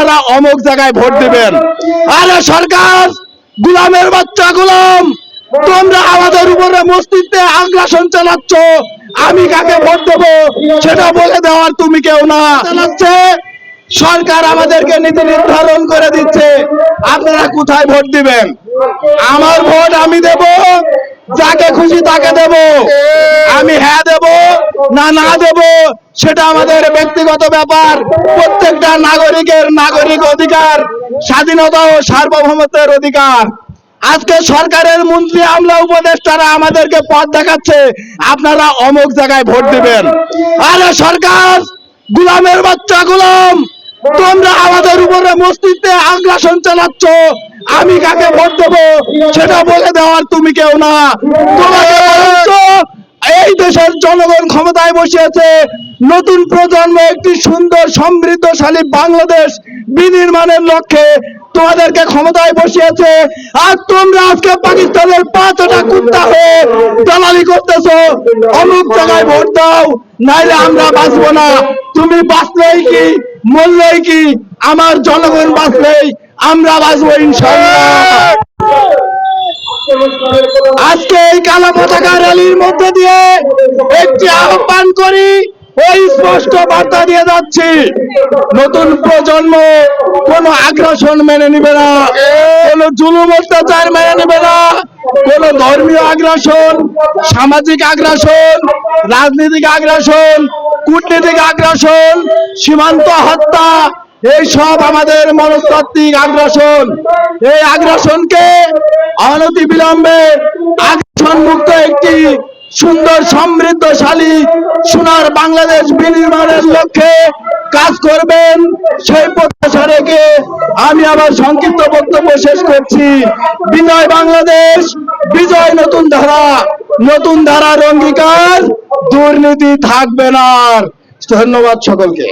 আপনারা অমুক জায়গায় ভোট দিবেন। আরে সরকার, গোলামের বাচ্চা গোলাম, তোমরা আমাদের উপরে মসজিদে আগ্রাসন চালাচ্ছ, আমি কাকে ভোট দেবো সেটা বলে দেওয়ার তুমি কেউ না। চালাচ্ছে সরকার, আমাদেরকে নীতি নির্ধারণ করে দিচ্ছে আপনারা কোথায় ভোট দিবেন। আমার ভোট আমি দেব, যাকে খুশি তাকে দেব। আমি হ্যাঁ দেব না না দেব সেটা আমাদের ব্যক্তিগত ব্যাপার। প্রত্যেকটা নাগরিকের নাগরিক অধিকার, স্বাধীনতা ও সার্বভৌমত্বের অধিকার। আজকে সরকারের মন্ত্রী আমলা উপদেষ্টারা আমাদেরকে পথ দেখাচ্ছে আপনারা অমুক জায়গায় ভোট দিবেন। আরে সরকার, গোলামের বাচ্চা গোলাম, তোমরা আমাদের উপরে মসজিদে আগ্রাসন চালাচ্ছ, আমি কাকে ভোট দেবো সেটা বলে দেওয়ার তুমি কেউ না। তোমাকে এই দেশের জনগণ ক্ষমতায় বসিয়েছে, নতুন প্রজন্ম একটি সুন্দর সমৃদ্ধশালী বাংলাদেশ বিনির্মাণের লক্ষ্যে তোমাদেরকে ক্ষমতায় বসিয়েছে। আর তোমরা আজকে পাকিস্তানের পাঁচটা কুত্তা হয়ে দালালি করতেছো, অমুক জায়গায় ভোট দাও নাইলে আমরা বাঁচবো না। তুমি বাঁচলেই কি মরলেই কি, আমার জনগণ বাঁচলেই আমরা বাঁচবো ইনশাআল্লাহ। আজকে এই কালো পতাকা র্যালির মধ্যে দিয়ে একটি আহ্বান করি, ওই স্পষ্ট বার্তা দিয়ে যাচ্ছি, নতুন প্রজন্ম কোন আগ্রাসন মেনে নিবে না, কোন জুলুম অত্যাচার মেনে নিবে না, কোন ধর্মীয় আগ্রাসন, সামাজিক আগ্রাসন, রাজনৈতিক আগ্রাসন, কূটনৈতিক আগ্রাসন, সীমান্ত হত্যা, এই সব আমাদের মনস্তাত্ত্বিক আগ্রাসন। এই আগ্রাসনকে অনতিবিলম্বে আগ্রাসন মুক্ত একটি সুন্দর সমৃদ্ধশালী সোনার বাংলাদেশ বিনির্মাণের লক্ষ্যে কাজ করবেন, সেই প্রত্যাশা রেখে আমি আবার সংক্ষিপ্ত বক্তব্য শেষ করছি। বিজয় বাংলাদেশ, বিজয় নতুন ধারা, নতুন ধারার অঙ্গীকার, দুর্নীতি থাকবে না। ধন্যবাদ সকলকে।